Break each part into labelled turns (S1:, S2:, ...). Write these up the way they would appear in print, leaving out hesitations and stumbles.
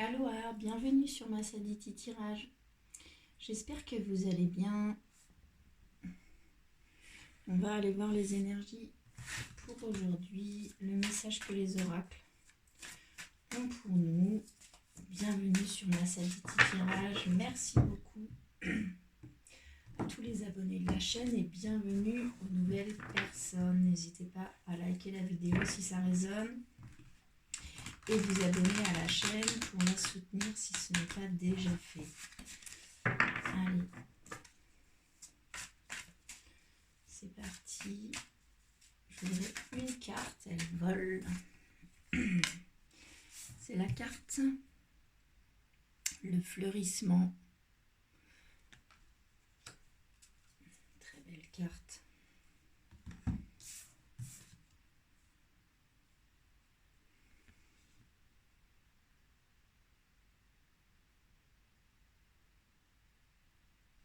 S1: Aloha, bienvenue sur ma Saditi Tirage. J'espère que vous allez bien. On va aller voir les énergies pour aujourd'hui, le message que les oracles ont pour nous. Bienvenue sur ma Saditi Tirage. Merci beaucoup à tous les abonnés de la chaîne et bienvenue aux nouvelles personnes. N'hésitez pas à liker la vidéo si ça résonne et vous abonner à la chaîne pour la soutenir si ce n'est pas déjà fait. Allez, c'est parti. Je voudrais une carte, elle vole. C'est la carte, le fleurissement. Très belle carte.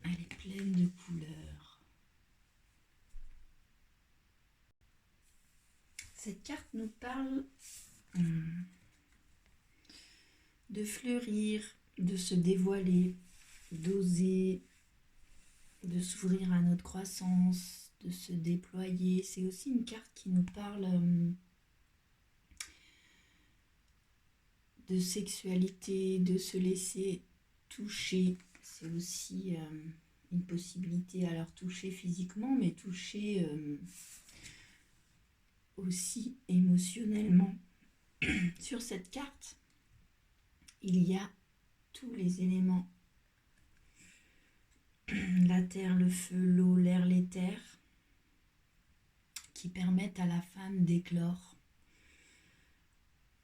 S1: Elle est pleine de couleurs. Cette carte nous parle de fleurir, de se dévoiler, d'oser, de s'ouvrir à notre croissance, de se déployer. C'est aussi une carte qui nous parle de sexualité, de se laisser toucher. C'est aussi une possibilité, alors toucher physiquement, mais toucher aussi émotionnellement. Sur cette carte, il y a tous les éléments. La terre, le feu, l'eau, l'air, l'éther, qui permettent à la femme d'éclore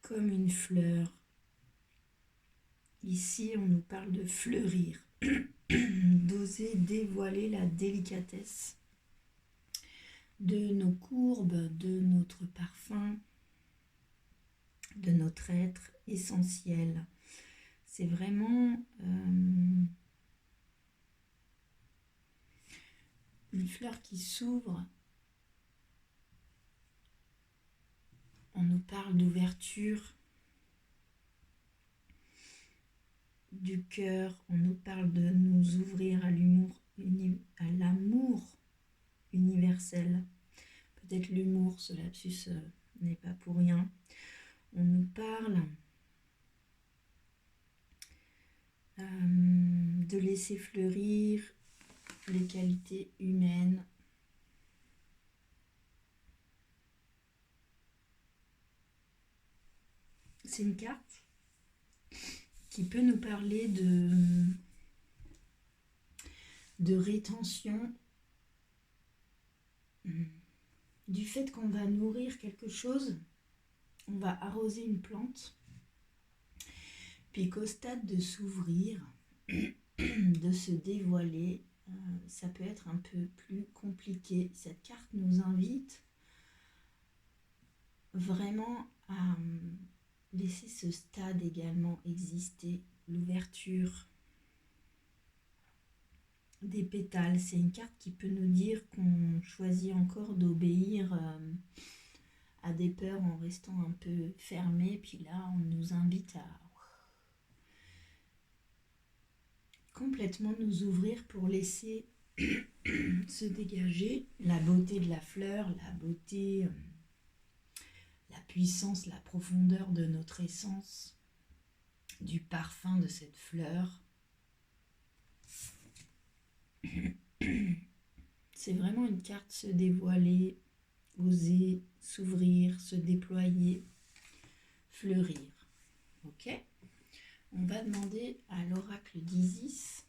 S1: comme une fleur. Ici, on nous parle de fleurir, d'oser dévoiler la délicatesse de nos courbes, de notre parfum, de notre être essentiel. C'est vraiment une fleur qui s'ouvre. On nous parle d'ouverture du cœur, on nous parle de nous ouvrir à l'amour universel. Peut-être l'humour, ce lapsus n'est pas pour rien. On nous parle de laisser fleurir les qualités humaines. C'est une carte qui peut nous parler de rétention, du fait qu'on va nourrir quelque chose, on va arroser une plante, puis qu'au stade de s'ouvrir, de se dévoiler, ça peut être un peu plus compliqué. Cette carte nous invite vraiment à laisser ce stade également exister, l'ouverture des pétales. C'est une carte qui peut nous dire qu'on choisit encore d'obéir à des peurs en restant un peu fermé, puis là on nous invite à complètement nous ouvrir pour laisser se dégager la beauté de la fleur, la beauté, la puissance, la profondeur de notre essence, du parfum de cette fleur. C'est vraiment une carte se dévoiler, oser, s'ouvrir, se déployer, fleurir. Ok ? On va demander à l'oracle d'Isis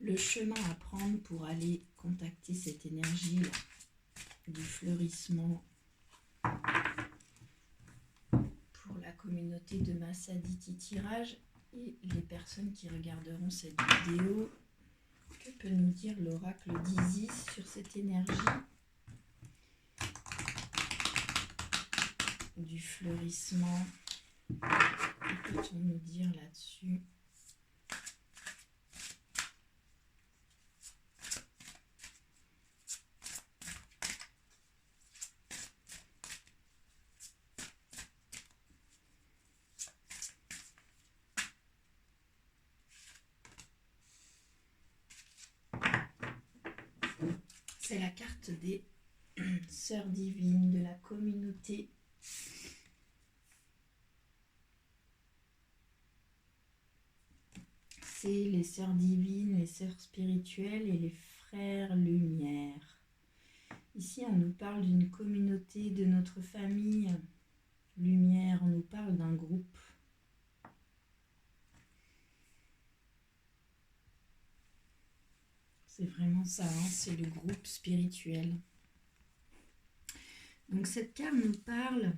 S1: le chemin à prendre pour aller contacter cette énergie du fleurissement pour la communauté de ma Saditi Tirage et les personnes qui regarderont cette vidéo. Que peut nous dire l'oracle d'Isis sur cette énergie du fleurissement? Que peut-on nous dire là-dessus? C'est la carte des sœurs divines de la communauté. C'est les sœurs divines, les sœurs spirituelles et les frères lumière. Ici, on nous parle d'une communauté, de notre famille lumière. On nous parle d'un groupe. C'est vraiment ça, hein, c'est le groupe spirituel. Donc cette carte nous parle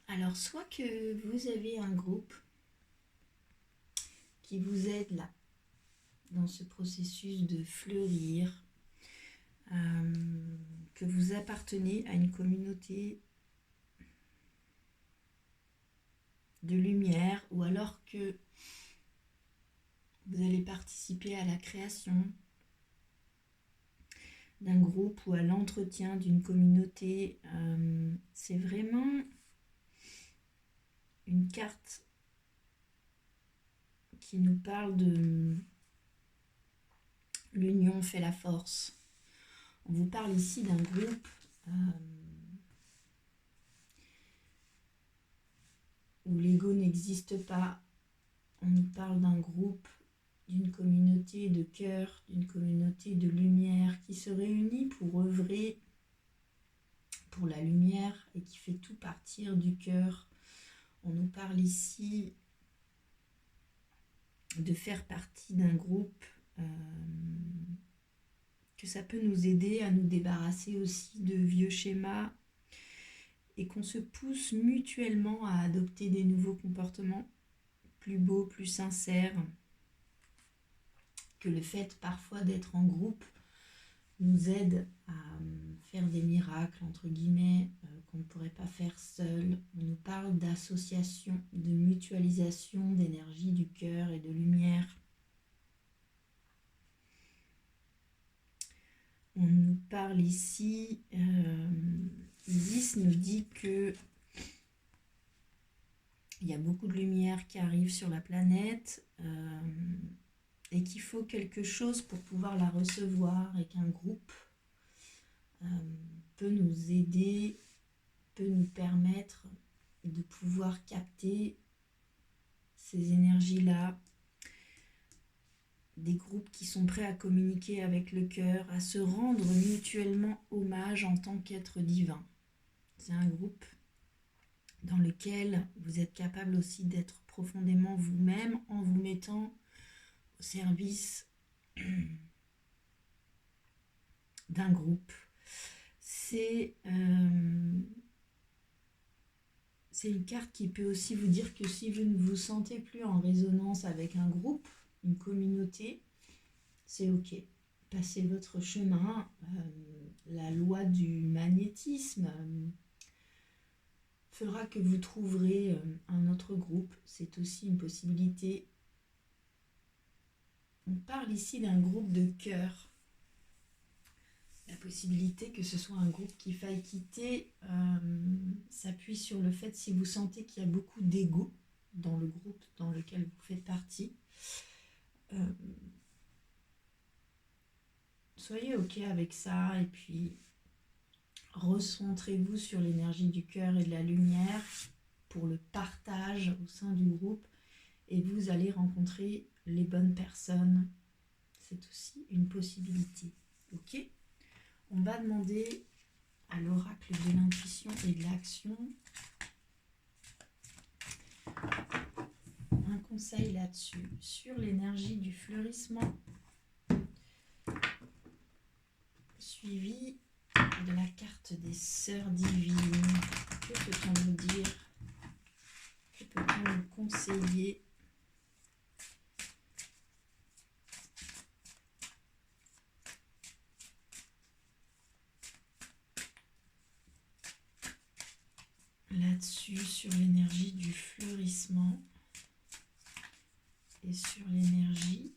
S1: alors soit que vous avez un groupe qui vous aide là, dans ce processus de fleurir, que vous appartenez à une communauté de lumière, ou alors que vous allez participer à la création d'un groupe ou à l'entretien d'une communauté. C'est vraiment une carte qui nous parle de l'union fait la force. On vous parle ici d'un groupe où l'ego n'existe pas. On nous parle d'un groupe, d'une communauté de cœur, d'une communauté de lumière qui se réunit pour œuvrer pour la lumière et qui fait tout partir du cœur. On nous parle ici de faire partie d'un groupe, que ça peut nous aider à nous débarrasser aussi de vieux schémas et qu'on se pousse mutuellement à adopter des nouveaux comportements plus beaux, plus sincères, que le fait parfois d'être en groupe nous aide à faire des miracles, entre guillemets, qu'on ne pourrait pas faire seul. On nous parle d'association, de mutualisation d'énergie du cœur et de lumière. On nous parle ici, Isis nous dit que il y a beaucoup de lumière qui arrive sur la planète et qu'il faut quelque chose pour pouvoir la recevoir, et qu'un groupe peut nous aider, peut nous permettre de pouvoir capter ces énergies-là. Des groupes qui sont prêts à communiquer avec le cœur, à se rendre mutuellement hommage en tant qu'être divin. C'est un groupe dans lequel vous êtes capable aussi d'être profondément vous-même en vous mettant au service d'un groupe. C'est une carte qui peut aussi vous dire que si vous ne vous sentez plus en résonance avec un groupe, une communauté, c'est ok. Passez votre chemin. La loi du magnétisme fera que vous trouverez un autre groupe. C'est aussi une possibilité. On parle ici d'un groupe de cœur. La possibilité que ce soit un groupe qu'il faille quitter s'appuie sur le fait, si vous sentez qu'il y a beaucoup d'ego dans le groupe dans lequel vous faites partie, soyez ok avec ça, et puis recentrez-vous sur l'énergie du cœur et de la lumière pour le partage au sein du groupe, et vous allez rencontrer les bonnes personnes. C'est aussi une possibilité. Ok ? On va demander à l'oracle de l'intuition et de l'action un conseil là-dessus, sur l'énergie du fleurissement, suivi de la carte des sœurs divines. Que peut-on nous dire? Que peut-on nous conseiller? Là-dessus, sur l'énergie du fleurissement et sur l'énergie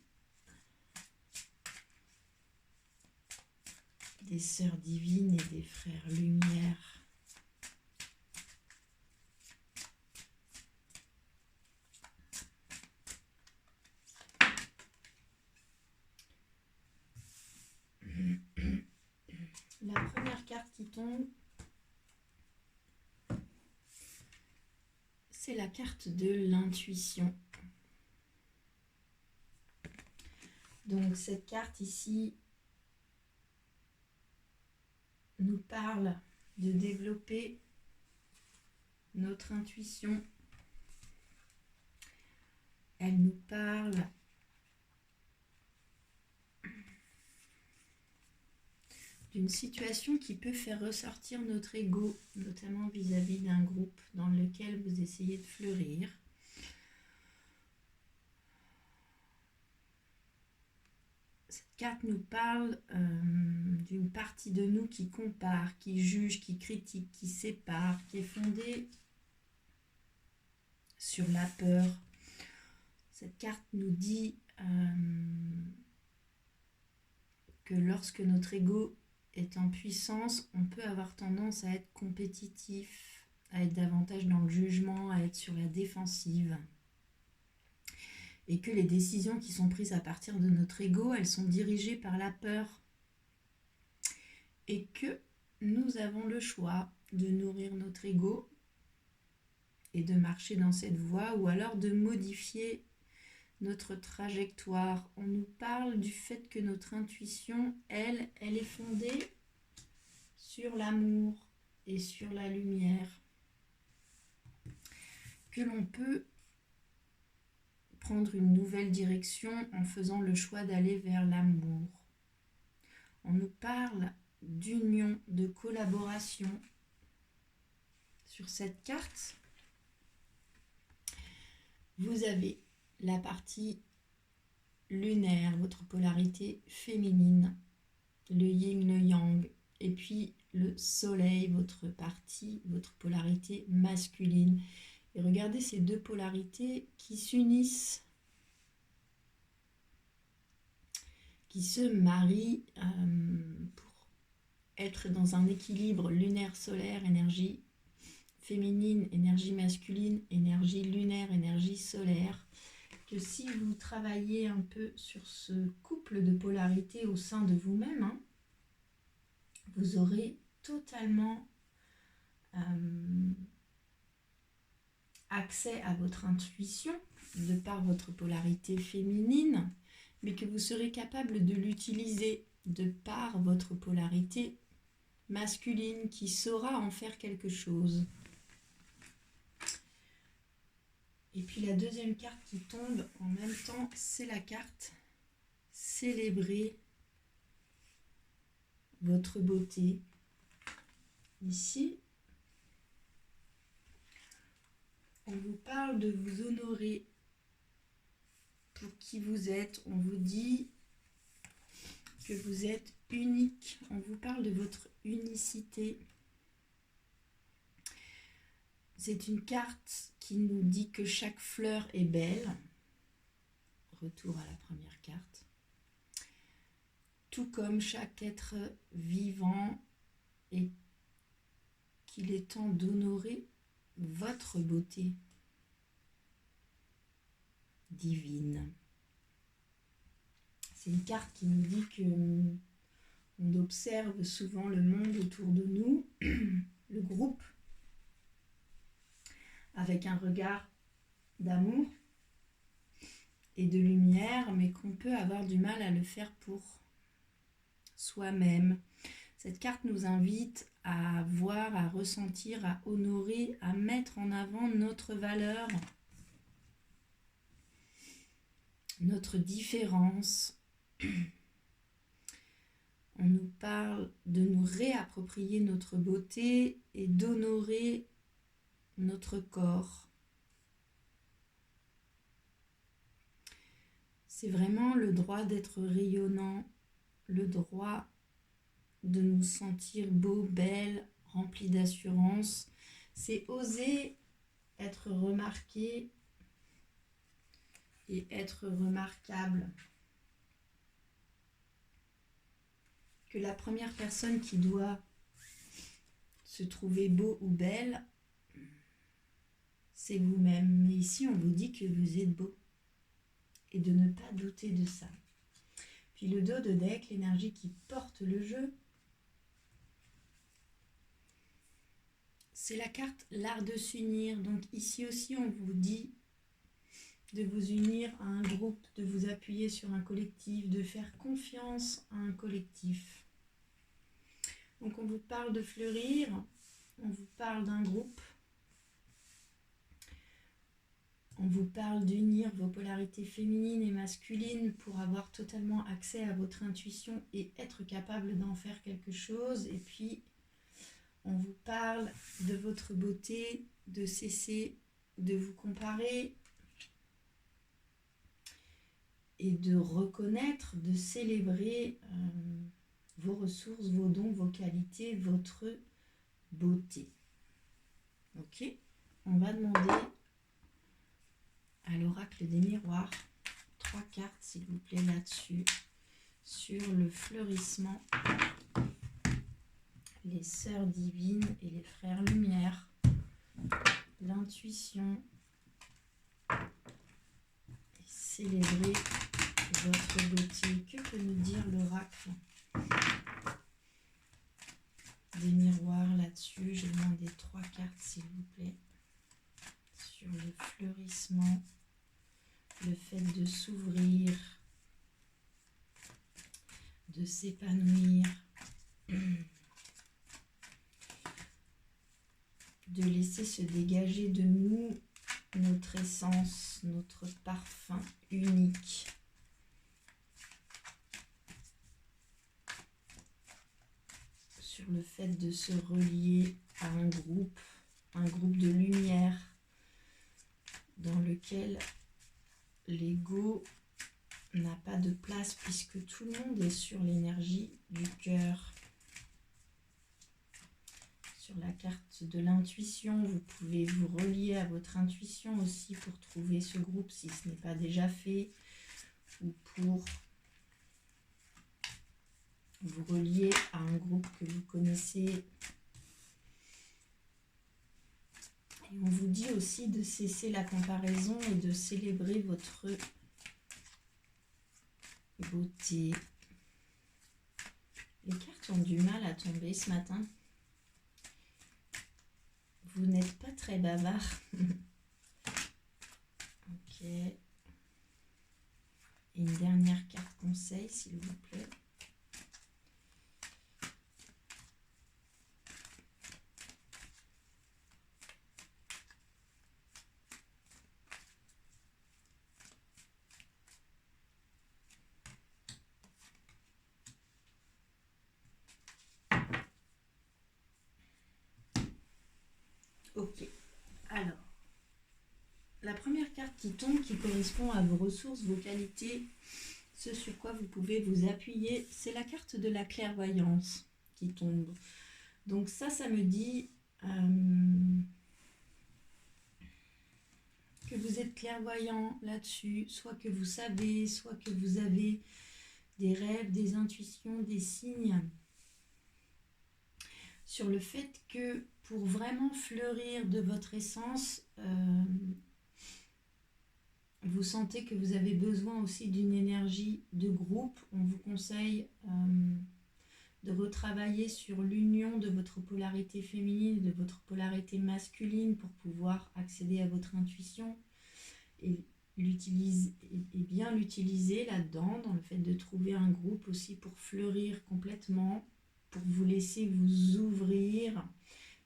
S1: des sœurs divines et des frères lumière. carte qui tombe, c'est la carte de l'intuition. Donc cette carte ici nous parle de développer notre intuition. Elle nous parle d'une situation qui peut faire ressortir notre ego, notamment vis-à-vis d'un groupe dans lequel vous essayez de fleurir. Cette carte nous parle d'une partie de nous qui compare, qui juge, qui critique, qui sépare, qui est fondée sur la peur. Cette carte nous dit que lorsque notre ego est en puissance, on peut avoir tendance à être compétitif, à être davantage dans le jugement, à être sur la défensive. Et que les décisions qui sont prises à partir de notre ego, elles sont dirigées par la peur. Et que nous avons le choix de nourrir notre ego et de marcher dans cette voie, ou alors de modifier notre trajectoire. On nous parle du fait que notre intuition, elle est fondée sur l'amour et sur la lumière. Que l'on peut prendre une nouvelle direction en faisant le choix d'aller vers l'amour. On nous parle d'union, de collaboration. Sur cette carte, vous avez la partie lunaire, votre polarité féminine, le yin, le yang, et puis le soleil, votre partie, votre polarité masculine. Et regardez ces deux polarités qui s'unissent, qui se marient pour être dans un équilibre lunaire-solaire, énergie féminine, énergie masculine, énergie lunaire, énergie solaire. Que si vous travaillez un peu sur ce couple de polarité au sein de vous-même, vous aurez totalement accès à votre intuition de par votre polarité féminine, mais que vous serez capable de l'utiliser de par votre polarité masculine qui saura en faire quelque chose. Et puis la deuxième carte qui tombe en même temps, c'est la carte célébrer votre beauté. Ici, on vous parle de vous honorer pour qui vous êtes. On vous dit que vous êtes unique. On vous parle de votre unicité. C'est une carte qui nous dit que chaque fleur est belle. Retour à la première carte. Tout comme chaque être vivant, et qu'il est temps d'honorer votre beauté divine. C'est une carte qui nous dit que on observe souvent le monde autour de nous, le groupe, avec un regard d'amour et de lumière, mais qu'on peut avoir du mal à le faire pour soi-même. Cette carte nous invite à voir, à ressentir, à honorer, à mettre en avant notre valeur, notre différence. On nous parle de nous réapproprier notre beauté et d'honorer notre corps. C'est vraiment le droit d'être rayonnant, le droit de nous sentir beau, belle, rempli d'assurance. C'est oser être remarqué et être remarquable. Que la première personne qui doit se trouver beau ou belle, c'est vous-même. Mais ici, on vous dit que vous êtes beau et de ne pas douter de ça. Puis le dos de deck, l'énergie qui porte le jeu, c'est la carte l'art de s'unir. Donc ici aussi, on vous dit de vous unir à un groupe, de vous appuyer sur un collectif, de faire confiance à un collectif. Donc on vous parle de fleurir, on vous parle d'un groupe, on vous parle d'unir vos polarités féminines et masculines pour avoir totalement accès à votre intuition et être capable d'en faire quelque chose. Et puis, on vous parle de votre beauté, de cesser de vous comparer et de reconnaître, de célébrer vos ressources, vos dons, vos qualités, votre beauté. Ok, on va demander à l'oracle des miroirs 3 cartes, s'il vous plaît, là-dessus, sur le fleurissement, les sœurs divines et les frères lumière, l'intuition, et célébrer votre beauté. Que peut nous dire l'oracle des miroirs là-dessus? J'ai demandé 3 cartes, s'il vous plaît, sur le fleurissement, le fait de s'ouvrir, de s'épanouir, de laisser se dégager de nous notre essence, notre parfum unique. Sur le fait de se relier à un groupe de lumière dans lequel l'ego n'a pas de place puisque tout le monde est sur l'énergie du cœur. Sur la carte de l'intuition, vous pouvez vous relier à votre intuition aussi pour trouver ce groupe si ce n'est pas déjà fait, ou pour vous relier à un groupe que vous connaissez. Et on vous dit aussi de cesser la comparaison et de célébrer votre beauté. Les cartes ont du mal à tomber ce matin. Vous n'êtes pas très bavard. Ok. Et une dernière carte conseil, s'il vous plaît. Ok, alors, la première carte qui tombe, qui correspond à vos ressources, vos qualités, ce sur quoi vous pouvez vous appuyer, c'est la carte de la clairvoyance qui tombe. Donc ça me dit que vous êtes clairvoyant là-dessus, soit que vous savez, soit que vous avez des rêves, des intuitions, des signes, sur le fait que pour vraiment fleurir de votre essence, vous sentez que vous avez besoin aussi d'une énergie de groupe. On vous conseille de retravailler sur l'union de votre polarité féminine et de votre polarité masculine pour pouvoir accéder à votre intuition et bien l'utiliser là-dedans, dans le fait de trouver un groupe aussi pour fleurir complètement, pour vous laisser vous ouvrir.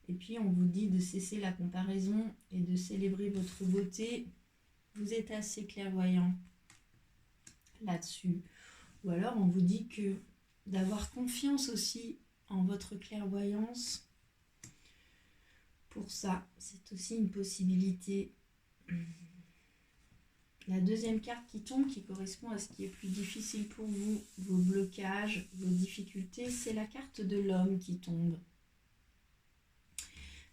S1: Et puis on vous dit de cesser la comparaison et de célébrer votre beauté. Vous êtes assez clairvoyant là-dessus. Ou alors on vous dit que d'avoir confiance aussi en votre clairvoyance. Pour ça, c'est aussi une possibilité. La deuxième carte qui tombe, qui correspond à ce qui est plus difficile pour vous, vos blocages, vos difficultés, c'est la carte de l'homme qui tombe.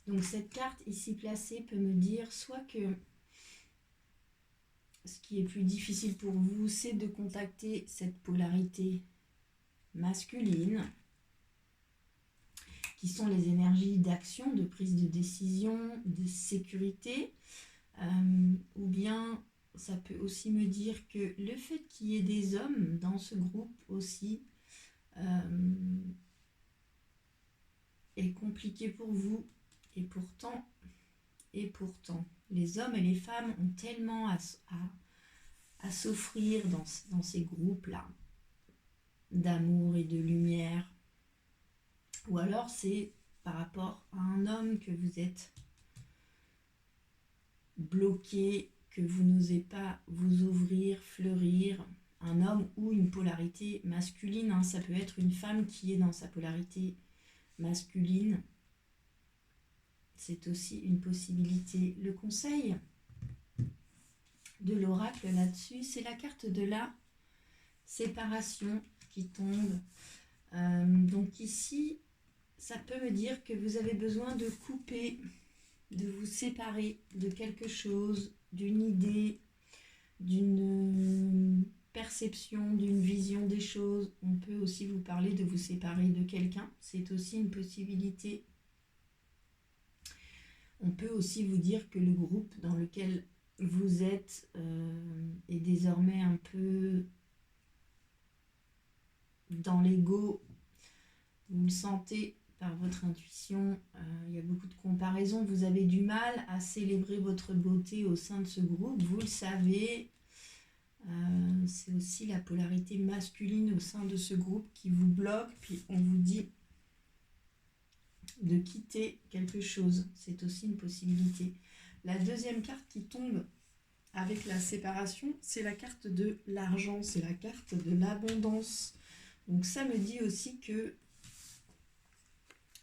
S1: Donc cette carte ici placée peut me dire soit que ce qui est plus difficile pour vous, c'est de contacter cette polarité masculine, qui sont les énergies d'action, de prise de décision, de sécurité, ou bien ça peut aussi me dire que le fait qu'il y ait des hommes dans ce groupe aussi est compliqué pour vous Et pourtant, les hommes et les femmes ont tellement à s'offrir dans ces groupes-là, d'amour et de lumière. Ou alors c'est par rapport à un homme que vous êtes bloqué, que vous n'osez pas vous ouvrir, fleurir. Un homme ou une polarité masculine, hein. Ça peut être une femme qui est dans sa polarité masculine. C'est aussi une possibilité. Le conseil de l'oracle là-dessus, c'est la carte de la séparation qui tombe. Donc ici, ça peut me dire que vous avez besoin de couper, de vous séparer de quelque chose, d'une idée, d'une perception, d'une vision des choses. On peut aussi vous parler de vous séparer de quelqu'un. C'est aussi une possibilité. On peut aussi vous dire que le groupe dans lequel vous êtes est désormais un peu dans l'ego. Vous le sentez par votre intuition. Il y a beaucoup de comparaisons. Vous avez du mal à célébrer votre beauté au sein de ce groupe. Vous le savez. C'est aussi la polarité masculine au sein de ce groupe qui vous bloque. Puis on vous dit de quitter quelque chose. C'est aussi une possibilité. La deuxième carte qui tombe avec la séparation, c'est la carte de l'argent, c'est la carte de l'abondance. Donc ça me dit aussi que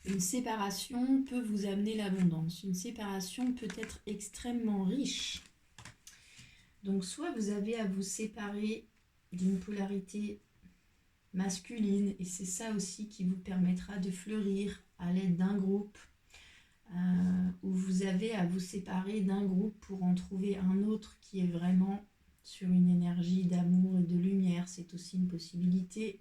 S1: une séparation peut vous amener l'abondance. Une séparation peut être extrêmement riche. Donc soit vous avez à vous séparer d'une polarité masculine, et c'est ça aussi qui vous permettra de fleurir à l'aide d'un groupe, où vous avez à vous séparer d'un groupe pour en trouver un autre qui est vraiment sur une énergie d'amour et de lumière. C'est aussi une possibilité.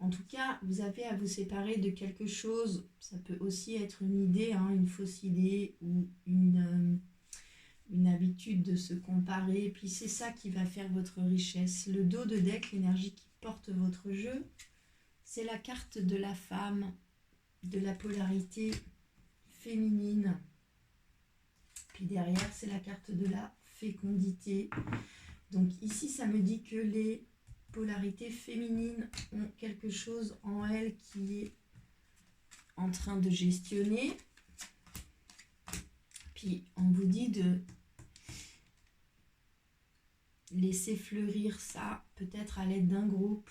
S1: En tout cas, vous avez à vous séparer de quelque chose. Ça peut aussi être une idée, hein, une fausse idée ou une habitude de se comparer. Et puis c'est ça qui va faire votre richesse. Le dos de deck, l'énergie qui porte votre jeu, c'est la carte de la femme, de la polarité féminine. Puis derrière, c'est la carte de la fécondité. Donc ici, ça me dit que les polarités féminines ont quelque chose en elles qui est en train de gestionner. Puis on vous dit de laisser fleurir ça, peut-être à l'aide d'un groupe.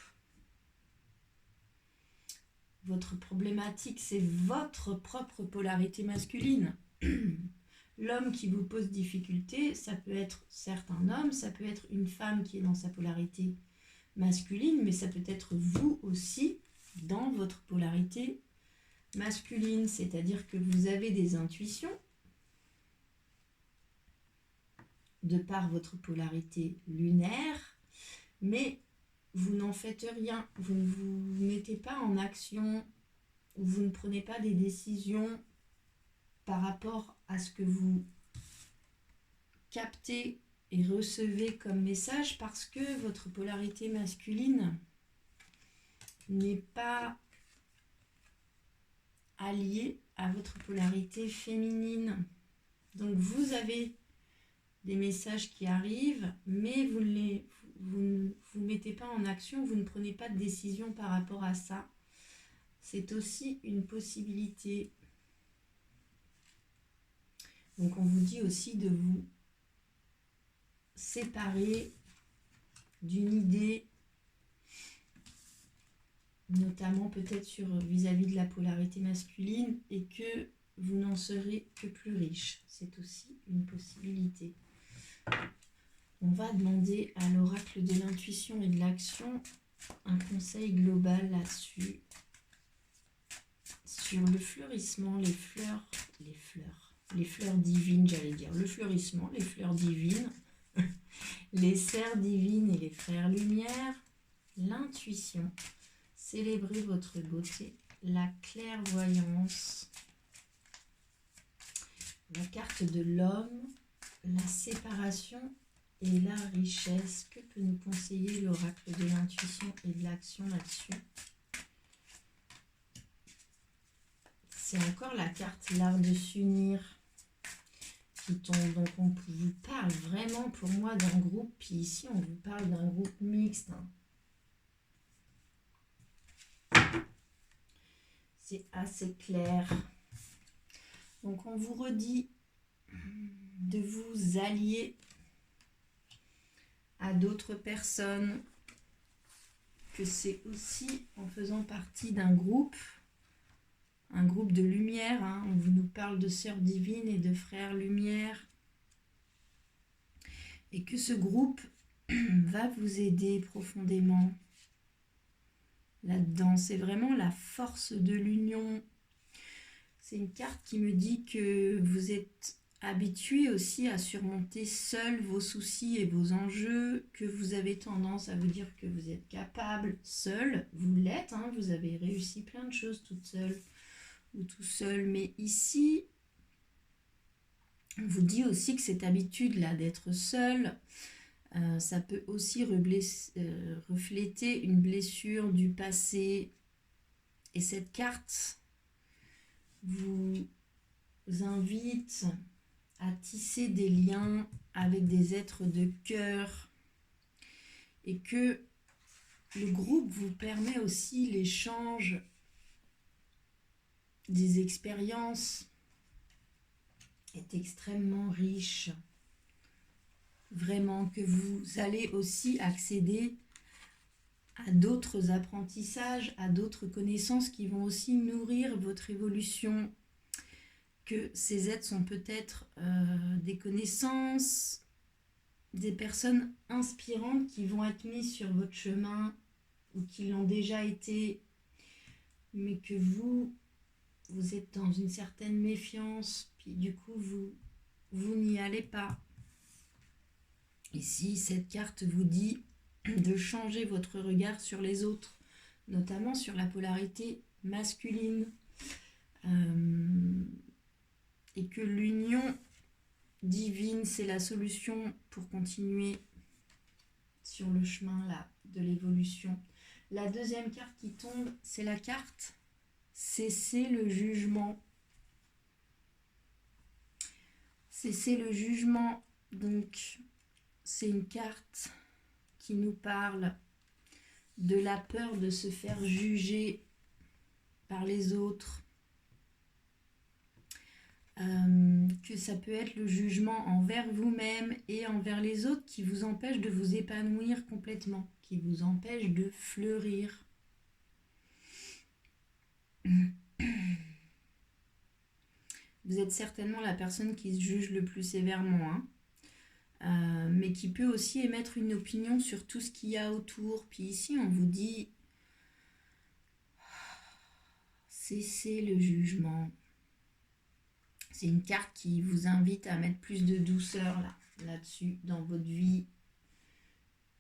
S1: Votre problématique, c'est votre propre polarité masculine. L'homme qui vous pose difficulté, ça peut être certes un homme, ça peut être une femme qui est dans sa polarité masculine, mais ça peut être vous aussi dans votre polarité masculine, c'est-à-dire que vous avez des intuitions de par votre polarité lunaire, mais vous n'en faites rien, vous ne vous mettez pas en action, ou vous ne prenez pas des décisions par rapport à ce que vous captez et recevez comme message, parce que votre polarité masculine n'est pas alliée à votre polarité féminine. Donc vous avez des messages qui arrivent, mais vous ne vous mettez pas en action, vous ne prenez pas de décision par rapport à ça. C'est aussi une possibilité. Donc on vous dit aussi de vous séparer d'une idée, notamment peut-être sur vis-à-vis de la polarité masculine, et que vous n'en serez que plus riche. C'est aussi une possibilité. On va demander à l'oracle de l'intuition et de l'action un conseil global là-dessus, sur le fleurissement, les fleurs divines, j'allais dire, le fleurissement, les fleurs divines, les serres divines et les frères lumière, l'intuition, célébrer votre beauté, la clairvoyance, la carte de l'homme, la séparation et la richesse. Que peut nous conseiller l'oracle de l'intuition et de l'action là-dessus? C'est encore la carte l'art de s'unir qui tombe. Donc on vous parle vraiment pour moi d'un groupe. Puis ici on vous parle d'un groupe mixte. C'est assez clair. Donc on vous redit de vous allier à d'autres personnes, que c'est aussi en faisant partie d'un groupe, un groupe de lumière. On nous parle de sœurs divines et de frères lumière. Et que ce groupe va vous aider profondément là-dedans. C'est vraiment la force de l'union. C'est une carte qui me dit que vous êtes habitué aussi à surmonter seul vos soucis et vos enjeux, que vous avez tendance à vous dire que vous êtes capable seul. Vous l'êtes, vous avez réussi plein de choses toute seule ou tout seul. Mais ici, on vous dit aussi que cette habitude-là d'être seul, ça peut aussi refléter une blessure du passé. Et cette carte vous invite à tisser des liens avec des êtres de cœur. Et que le groupe vous permet aussi l'échange des expériences est extrêmement riche. Vraiment que vous allez aussi accéder à d'autres apprentissages, à d'autres connaissances qui vont aussi nourrir votre évolution. Que ces êtres sont peut-être des connaissances, des personnes inspirantes qui vont être mises sur votre chemin ou qui l'ont déjà été, mais que vous êtes dans une certaine méfiance, puis du coup vous n'y allez pas. Ici, cette carte vous dit de changer votre regard sur les autres, notamment sur la polarité masculine, et que l'union divine, c'est la solution pour continuer sur le chemin là de l'évolution. La deuxième carte qui tombe, c'est la carte cesser le jugement. Cesser le jugement, donc c'est une carte qui nous parle de la peur de se faire juger par les autres. Que ça peut être le jugement envers vous-même et envers les autres qui vous empêche de vous épanouir complètement, qui vous empêche de fleurir. Vous êtes certainement la personne qui se juge le plus sévèrement, mais qui peut aussi émettre une opinion sur tout ce qu'il y a autour. Puis ici, on vous dit cessez le jugement. C'est une carte qui vous invite à mettre plus de douceur là-dessus, dans votre vie,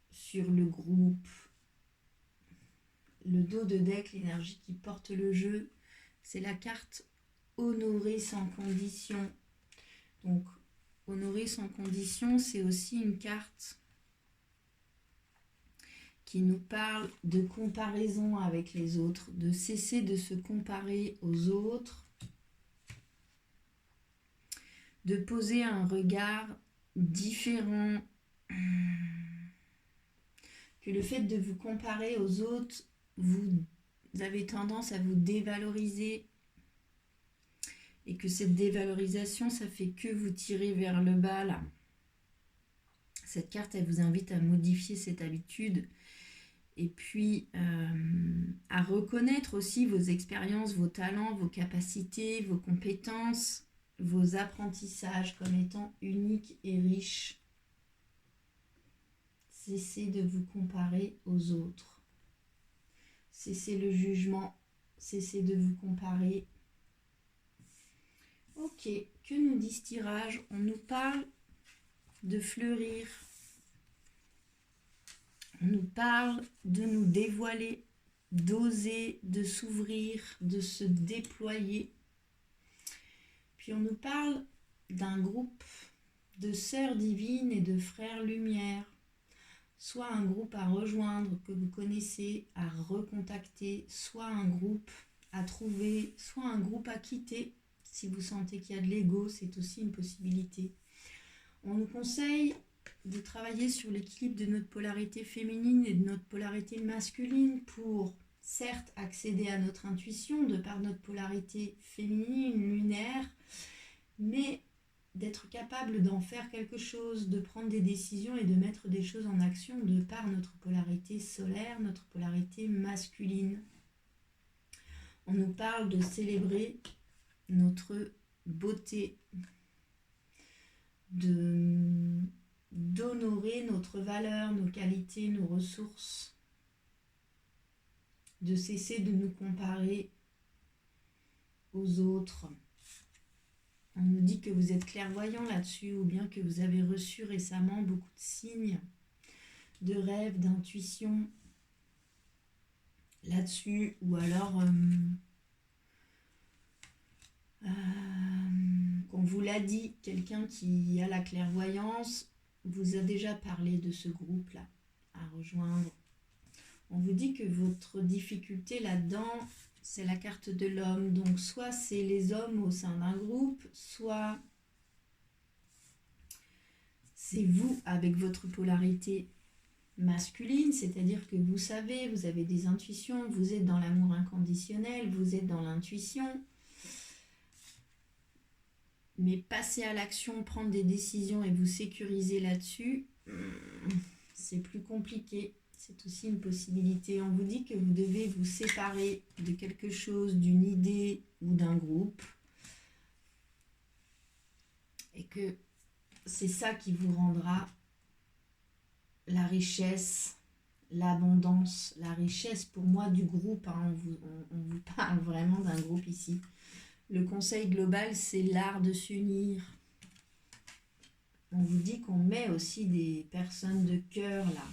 S1: sur le groupe. Le dos de deck, l'énergie qui porte le jeu, c'est la carte honorer sans condition. Donc, honorer sans condition, c'est aussi une carte qui nous parle de comparaison avec les autres, de cesser de se comparer aux autres, de poser un regard différent, que le fait de vous comparer aux autres, vous avez tendance à vous dévaloriser et que cette dévalorisation, ça fait que vous tirer vers le bas là. Cette carte, elle vous invite à modifier cette habitude et puis à reconnaître aussi vos expériences, vos talents, vos capacités, vos compétences, vos apprentissages comme étant uniques et riches. Cessez de vous comparer aux autres. Cessez le jugement. Cessez de vous comparer. Ok, que nous dit ce tirage? On nous parle de fleurir. On nous parle de nous dévoiler, d'oser, de s'ouvrir, de se déployer. Puis on nous parle d'un groupe de sœurs divines et de frères lumière, soit un groupe à rejoindre que vous connaissez, à recontacter, soit un groupe à trouver, soit un groupe à quitter. Si vous sentez qu'il y a de l'ego, c'est aussi une possibilité. On nous conseille de travailler sur l'équilibre de notre polarité féminine et de notre polarité masculine pour, certes, accéder à notre intuition de par notre polarité féminine, lunaire, mais d'être capable d'en faire quelque chose, de prendre des décisions et de mettre des choses en action de par notre polarité solaire, notre polarité masculine. On nous parle de célébrer notre beauté, d'honorer notre valeur, nos qualités, nos ressources, de cesser de nous comparer aux autres. On nous dit que vous êtes clairvoyant là-dessus, ou bien que vous avez reçu récemment beaucoup de signes, de rêves, d'intuition là-dessus, ou alors qu'on vous l'a dit, quelqu'un qui a la clairvoyance vous a déjà parlé de ce groupe-là à rejoindre. On vous dit que votre difficulté là-dedans, c'est la carte de l'homme. Donc soit c'est les hommes au sein d'un groupe, soit c'est vous avec votre polarité masculine, c'est-à-dire que vous savez, vous avez des intuitions, vous êtes dans l'amour inconditionnel, vous êtes dans l'intuition. Mais passer à l'action, prendre des décisions et vous sécuriser là-dessus, c'est plus compliqué. C'est aussi une possibilité. On vous dit que vous devez vous séparer de quelque chose, d'une idée ou d'un groupe. Et que c'est ça qui vous rendra la richesse, l'abondance, la richesse pour moi du groupe. Hein. On vous parle vraiment d'un groupe ici. Le conseil global, c'est l'art de s'unir. On vous dit qu'on met aussi des personnes de cœur là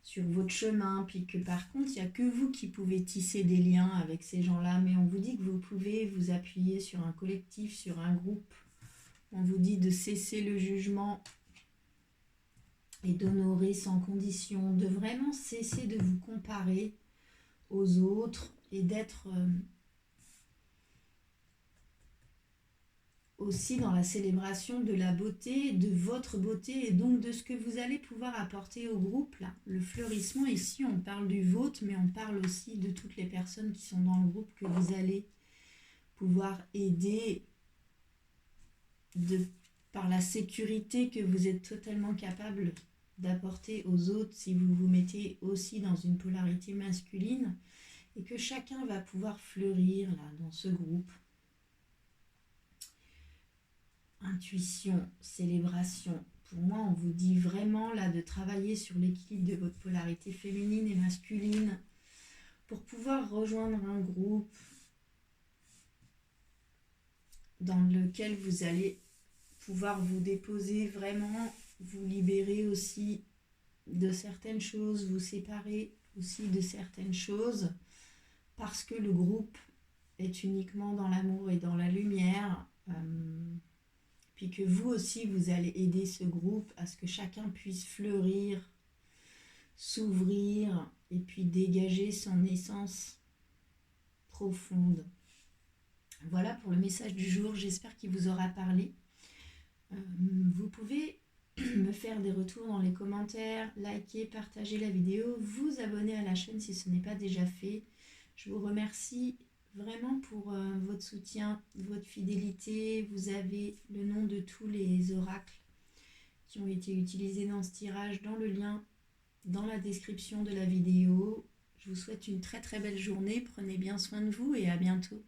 S1: sur votre chemin, puis que par contre, il n'y a que vous qui pouvez tisser des liens avec ces gens-là, mais on vous dit que vous pouvez vous appuyer sur un collectif, sur un groupe. On vous dit de cesser le jugement et d'honorer sans condition, de vraiment cesser de vous comparer aux autres et d'être aussi dans la célébration de la beauté, de votre beauté et donc de ce que vous allez pouvoir apporter au groupe. Là. Le fleurissement, ici, on parle du vôtre, mais on parle aussi de toutes les personnes qui sont dans le groupe que vous allez pouvoir aider par la sécurité que vous êtes totalement capable d'apporter aux autres si vous vous mettez aussi dans une polarité masculine et que chacun va pouvoir fleurir là, dans ce groupe. Intuition, célébration. Pour moi, on vous dit vraiment là de travailler sur l'équilibre de votre polarité féminine et masculine pour pouvoir rejoindre un groupe dans lequel vous allez pouvoir vous déposer vraiment, vous libérer aussi de certaines choses, vous séparer aussi de certaines choses parce que le groupe est uniquement dans l'amour et dans la lumière. Puis que vous aussi, vous allez aider ce groupe à ce que chacun puisse fleurir, s'ouvrir et puis dégager son essence profonde. Voilà pour le message du jour, j'espère qu'il vous aura parlé. Vous pouvez me faire des retours dans les commentaires, liker, partager la vidéo, vous abonner à la chaîne si ce n'est pas déjà fait. Je vous remercie vraiment pour votre soutien, votre fidélité. Vous avez le nom de tous les oracles qui ont été utilisés dans ce tirage dans le lien dans la description de la vidéo. Je vous souhaite une très très belle journée, prenez bien soin de vous et à bientôt.